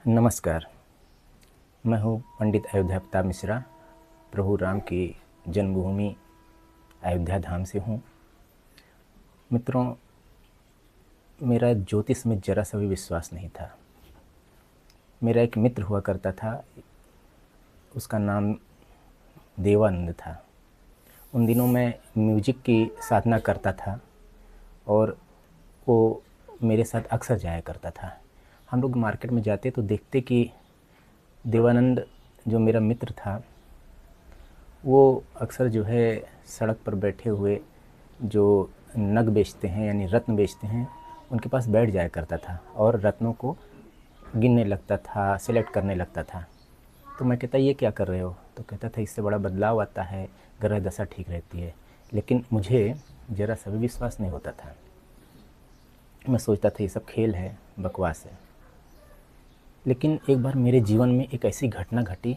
नमस्कार। मैं हूँ पंडित अयोध्या प्रताप मिश्रा। प्रभु राम की जन्मभूमि अयोध्या धाम से हूँ। मित्रों, मेरा ज्योतिष में ज़रा सा भी विश्वास नहीं था। मेरा एक मित्र हुआ करता था, उसका नाम देवानंद था। उन दिनों मैं म्यूजिक की साधना करता था और वो मेरे साथ अक्सर जाया करता था। हम लोग मार्केट में जाते तो देखते कि देवानंद जो मेरा मित्र था वो अक्सर जो है सड़क पर बैठे हुए जो नग बेचते हैं यानी रत्न बेचते हैं उनके पास बैठ जाया करता था और रत्नों को गिनने लगता था, सेलेक्ट करने लगता था। तो मैं कहता ये क्या कर रहे हो? तो कहता था इससे बड़ा बदलाव आता है, ग्रह दशा ठीक रहती है। लेकिन मुझे ज़रा सा भी विश्वास नहीं होता था। मैं सोचता था ये सब खेल है, बकवास है। लेकिन एक बार मेरे जीवन में एक ऐसी घटना घटी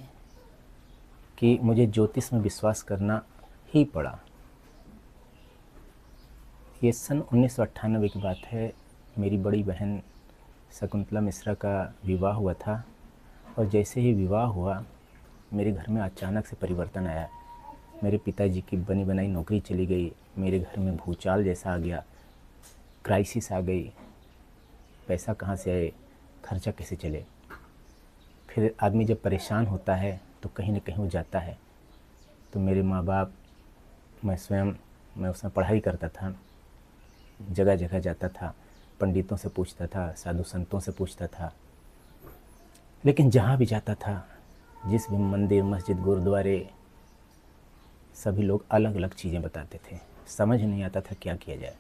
कि मुझे ज्योतिष में विश्वास करना ही पड़ा। ये सन 1998 की बात है। मेरी बड़ी बहन शकुंतला मिश्रा का विवाह हुआ था और जैसे ही विवाह हुआ मेरे घर में अचानक से परिवर्तन आया। मेरे पिताजी की बनी बनाई नौकरी चली गई, मेरे घर में भूचाल जैसा आ गया, क्राइसिस आ गई। पैसा कहाँ से आए, खर्चा कैसे चले। फिर आदमी जब परेशान होता है तो कहीं न कहीं वो जाता है। तो मेरे माँ बाप, मैं उसमें पढ़ाई करता था, जगह जगह जाता था, पंडितों से पूछता था, साधु संतों से पूछता था। लेकिन जहाँ भी जाता था, जिस भी मंदिर, मस्जिद, गुरुद्वारे, सभी लोग अलग अलग चीज़ें बताते थे। समझ नहीं आता था क्या किया जाए।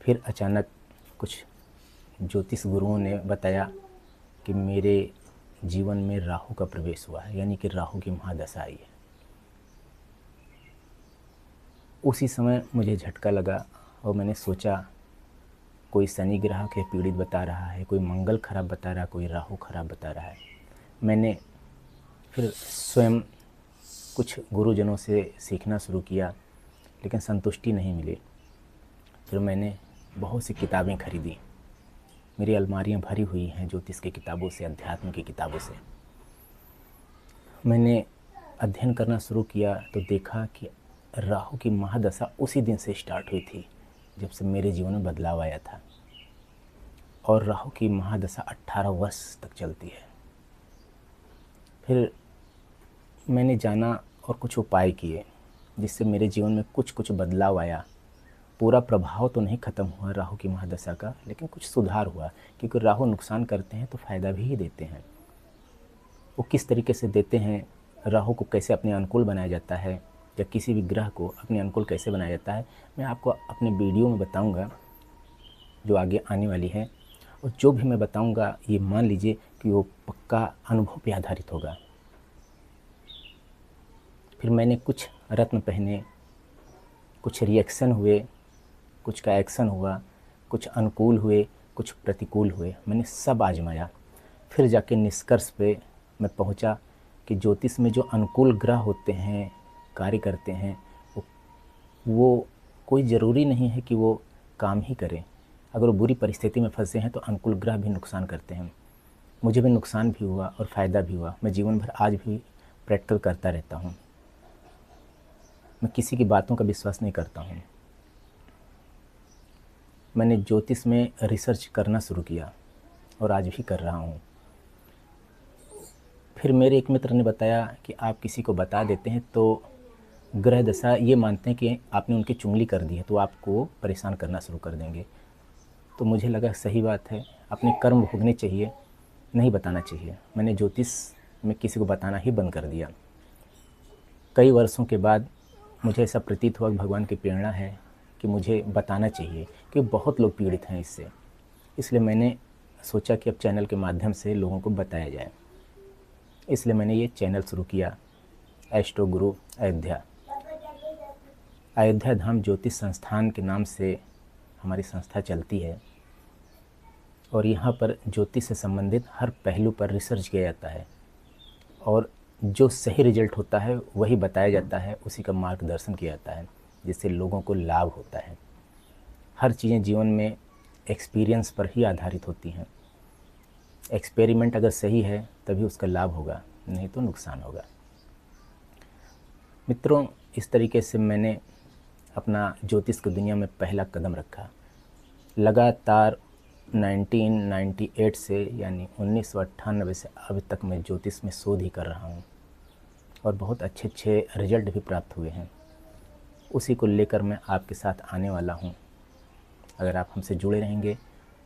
फिर अचानक कुछ ज्योतिष गुरुओं ने बताया कि मेरे जीवन में राहु का प्रवेश हुआ है, यानी कि राहु की महादशा आई है। उसी समय मुझे झटका लगा और मैंने सोचा कोई शनि ग्रह के पीड़ित बता रहा है, कोई मंगल खराब बता रहा है, कोई राहु खराब बता रहा है। मैंने फिर स्वयं कुछ गुरुजनों से सीखना शुरू किया, लेकिन संतुष्टि नहीं मिली। फिर मैंने बहुत सी किताबें खरीदी। मेरी अलमारियाँ भरी हुई हैं ज्योतिष की किताबों से, अध्यात्म की किताबों से। मैंने अध्ययन करना शुरू किया तो देखा कि राहु की महादशा उसी दिन से स्टार्ट हुई थी जब से मेरे जीवन में बदलाव आया था। और राहु की महादशा 18 वर्ष तक चलती है। फिर मैंने जाना और कुछ उपाय किए जिससे मेरे जीवन में कुछ कुछ बदलाव आया। पूरा प्रभाव तो नहीं ख़त्म हुआ राहु की महादशा का, लेकिन कुछ सुधार हुआ। क्योंकि राहु नुकसान करते हैं तो फ़ायदा भी ही देते हैं। वो किस तरीके से देते हैं, राहु को कैसे अपने अनुकूल बनाया जाता है या किसी भी ग्रह को अपने अनुकूल कैसे बनाया जाता है, मैं आपको अपने वीडियो में बताऊंगा जो आगे आने वाली है। और जो भी मैं बताऊंगा ये मान लीजिए कि वो पक्का अनुभव पे आधारित होगा। फिर मैंने कुछ रत्न पहने, कुछ रिएक्शन हुए, कुछ का एक्शन हुआ, कुछ अनुकूल हुए, कुछ प्रतिकूल हुए। मैंने सब आजमाया। फिर जाके निष्कर्ष पे मैं पहुंचा कि ज्योतिष में जो अनुकूल ग्रह होते हैं, कार्य करते हैं, वो कोई ज़रूरी नहीं है कि वो काम ही करें। अगर वो बुरी परिस्थिति में फंसे हैं तो अनुकूल ग्रह भी नुकसान करते हैं। मुझे भी नुकसान भी हुआ और फ़ायदा भी हुआ। मैं जीवन भर आज भी प्रैक्टिकल करता रहता हूँ। मैं किसी की बातों का विश्वास नहीं करता हूँ। मैंने ज्योतिष में रिसर्च करना शुरू किया और आज भी कर रहा हूँ। फिर मेरे एक मित्र ने बताया कि आप किसी को बता देते हैं तो ग्रह दशा ये मानते हैं कि आपने उनकी चुंगली कर दी है तो आपको परेशान करना शुरू कर देंगे। तो मुझे लगा सही बात है, अपने कर्म भोगने चाहिए, नहीं बताना चाहिए। मैंने ज्योतिष में किसी को बताना ही बंद कर दिया। कई वर्षों के बाद मुझे ऐसा प्रतीत हुआ कि भगवान की प्रेरणा है कि मुझे बताना चाहिए, क्योंकि बहुत लोग पीड़ित हैं इससे। इसलिए मैंने सोचा कि अब चैनल के माध्यम से लोगों को बताया जाए। इसलिए मैंने ये चैनल शुरू किया, एस्ट्रो गुरु अयोध्या। अयोध्या धाम ज्योतिष संस्थान के नाम से हमारी संस्था चलती है और यहाँ पर ज्योतिष से संबंधित हर पहलू पर रिसर्च किया जाता है और जो सही रिजल्ट होता है वही बताया जाता है, उसी का मार्गदर्शन किया जाता है, जिससे लोगों को लाभ होता है। हर चीज़ें जीवन में एक्सपीरियंस पर ही आधारित होती हैं। एक्सपेरिमेंट अगर सही है तभी उसका लाभ होगा, नहीं तो नुकसान होगा। मित्रों, इस तरीके से मैंने अपना ज्योतिष की दुनिया में पहला कदम रखा। लगातार 1998 से यानी 1998 से अब तक मैं ज्योतिष में शोध ही कर रहा हूँ और बहुत अच्छे अच्छे रिजल्ट भी प्राप्त हुए हैं। उसी को लेकर मैं आपके साथ आने वाला हूँ। अगर आप हमसे जुड़े रहेंगे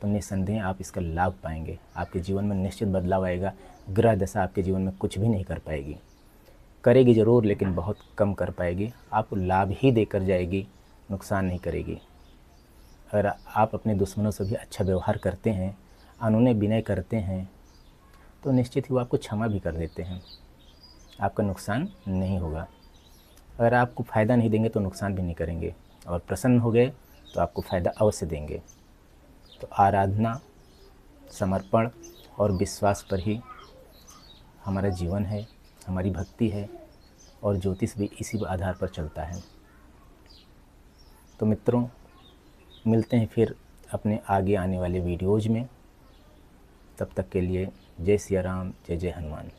तो निस्संदेह आप इसका लाभ पाएंगे। आपके जीवन में निश्चित बदलाव आएगा। ग्रह दशा आपके जीवन में कुछ भी नहीं कर पाएगी, करेगी ज़रूर लेकिन बहुत कम कर पाएगी। आपको लाभ ही देकर जाएगी, नुकसान नहीं करेगी। अगर आप अपने दुश्मनों से भी अच्छा व्यवहार करते हैं, अनुनय विनय करते हैं, तो निश्चित ही वो आपको क्षमा भी कर देते हैं। आपका नुकसान नहीं होगा। अगर आपको फ़ायदा नहीं देंगे तो नुकसान भी नहीं करेंगे, और प्रसन्न हो गए तो आपको फ़ायदा अवश्य देंगे। तो आराधना, समर्पण और विश्वास पर ही हमारा जीवन है, हमारी भक्ति है, और ज्योतिष भी इसी आधार पर चलता है। तो मित्रों, मिलते हैं फिर अपने आगे आने वाले वीडियोज़ में। तब तक के लिए जय सिया राम, जय जय हनुमान।